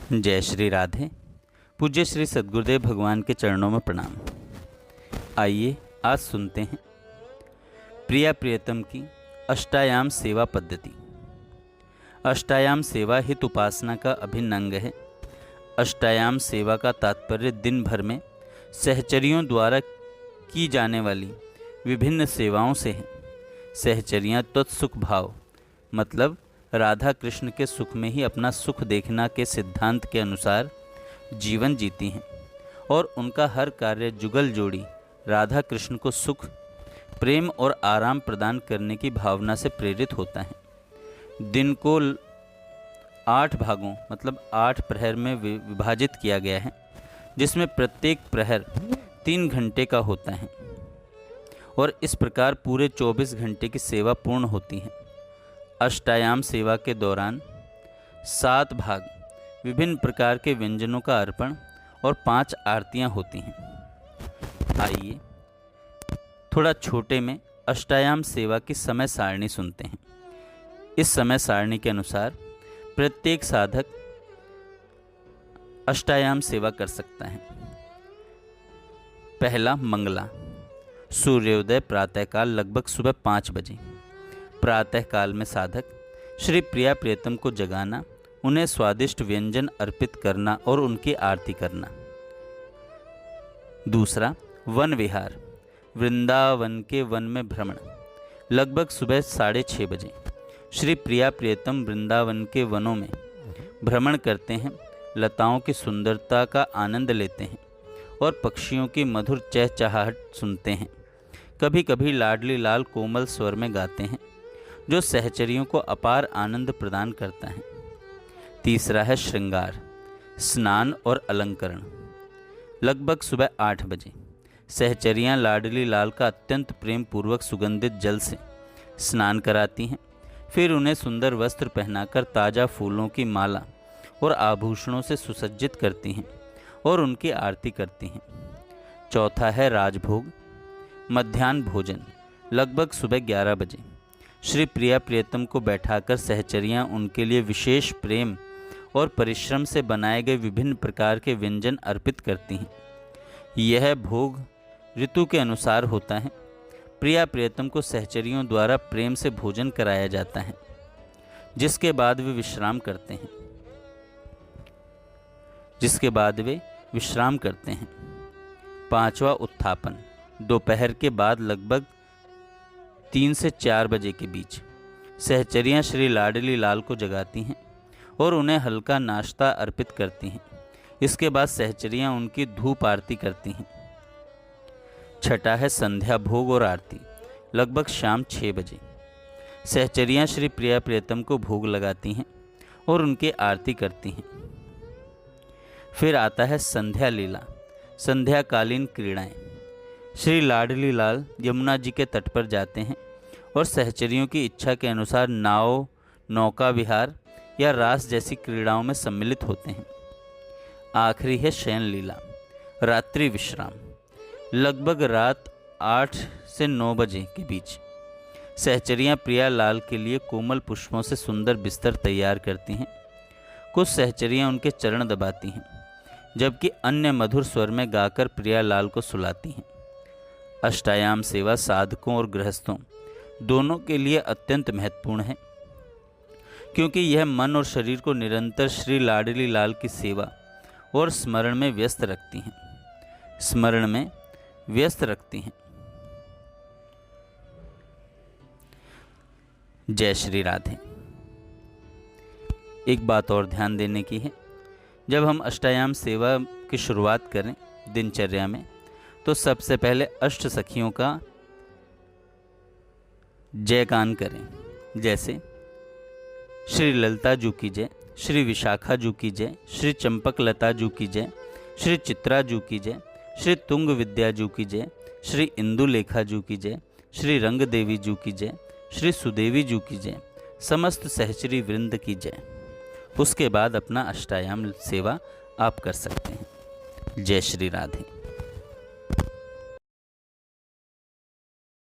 जय श्री राधे। पूज्य श्री सद्गुरुदेव भगवान के चरणों में प्रणाम। आइए आज सुनते हैं प्रिया प्रियतम की अष्टायाम सेवा पद्धति। अष्टायाम सेवा हित उपासना का अभिन्न अंग है। अष्टायाम सेवा का तात्पर्य दिन भर में सहचरियों द्वारा की जाने वाली विभिन्न सेवाओं से है। सहचरियाँ तत्सुख भाव मतलब राधा कृष्ण के सुख में ही अपना सुख देखना के सिद्धांत के अनुसार जीवन जीती हैं और उनका हर कार्य जुगल जोड़ी राधा कृष्ण को सुख, प्रेम और आराम प्रदान करने की भावना से प्रेरित होता है। दिन को 8 भागों मतलब 8 प्रहर में विभाजित किया गया है, जिसमें प्रत्येक प्रहर 3 घंटे का होता है और इस प्रकार पूरे 24 घंटे की सेवा पूर्ण होती है। अष्टायाम सेवा के दौरान 7 भाग विभिन्न प्रकार के व्यंजनों का अर्पण और 5 आरतियां होती हैं। आइए थोड़ा छोटे में अष्टायाम सेवा की समय सारणी सुनते हैं। इस समय सारणी के अनुसार प्रत्येक साधक अष्टायाम सेवा कर सकता है। पहला मंगला, सूर्योदय प्रातःकाल लगभग सुबह 5 बजे। प्रातःकाल में साधक श्री प्रिया प्रियतम को जगाना, उन्हें स्वादिष्ट व्यंजन अर्पित करना और उनकी आरती करना। दूसरा वन विहार, वृंदावन के वन में भ्रमण, लगभग सुबह 6:30 बजे। श्री प्रिया प्रियतम वृंदावन के वनों में भ्रमण करते हैं, लताओं की सुंदरता का आनंद लेते हैं और पक्षियों की मधुर चहचहाहट सुनते हैं। कभी कभी लाडली लाल कोमल स्वर में गाते हैं, जो सहचरियों को अपार आनंद प्रदान करता है। तीसरा है श्रृंगार, स्नान और अलंकरण, लगभग सुबह 8 बजे। सहचरियां लाडली लाल का अत्यंत प्रेम पूर्वक सुगंधित जल से स्नान कराती हैं, फिर उन्हें सुंदर वस्त्र पहनाकर ताज़ा फूलों की माला और आभूषणों से सुसज्जित करती हैं और उनकी आरती करती हैं। चौथा है राजभोग, मध्याह्न भोजन, लगभग सुबह 11 बजे। श्री प्रिया प्रियतम को बैठाकर सहचरियां उनके लिए विशेष प्रेम और परिश्रम से बनाए गए विभिन्न प्रकार के व्यंजन अर्पित करती हैं। यह भोग ऋतु के अनुसार होता है। प्रिया प्रियतम को सहचरियों द्वारा प्रेम से भोजन कराया जाता है, जिसके बाद वे विश्राम करते हैं। पांचवा उत्थापन, दोपहर के बाद लगभग 3 से 4 बजे के बीच सहचरियां श्री लाडली लाल को जगाती हैं और उन्हें हल्का नाश्ता अर्पित करती हैं। इसके बाद सहचरियां उनकी धूप आरती करती हैं। छठा है संध्या भोग और आरती, लगभग शाम 6 बजे। सहचरियां श्री प्रिया प्रियतम को भोग लगाती हैं और उनकी आरती करती हैं। फिर आता है संध्या लीला, संध्याकालीन क्रीड़ाएं। श्री लाडली लाल यमुना जी के तट पर जाते हैं और सहचरियों की इच्छा के अनुसार नाव, नौका विहार या रास जैसी क्रीड़ाओं में सम्मिलित होते हैं। आखिरी है शयन लीला, रात्रि विश्राम, लगभग रात 8 से 9 बजे के बीच। सहचरियां प्रिया लाल के लिए कोमल पुष्पों से सुंदर बिस्तर तैयार करती हैं। कुछ सहचरियां उनके चरण दबाती हैं, जबकि अन्य मधुर स्वर में गाकर प्रिया लाल को सुलाती हैं। अष्टायाम सेवा साधकों और गृहस्थों दोनों के लिए अत्यंत महत्वपूर्ण है, क्योंकि यह मन और शरीर को निरंतर श्री लाडली लाल की सेवा और स्मरण में व्यस्त रखती हैं। जय श्री राधे। एक बात और ध्यान देने की है, जब हम अष्टायाम सेवा की शुरुआत करें दिनचर्या में, तो सबसे पहले अष्ट सखियों का जयगान करें, जैसे श्री ललिता जू की जय, श्री विशाखा जू की जय, श्री चंपक लता जू की जय, श्री चित्रा जू की जय, श्री तुंग विद्या जू की जय, श्री इंदुलेखा जू की जय, श्री रंग देवी जू की जय, श्री सुदेवी जू की जय, समस्त सहचरी वृंद की जय। उसके बाद अपना अष्टायाम सेवा आप कर सकते हैं। जय श्री राधे।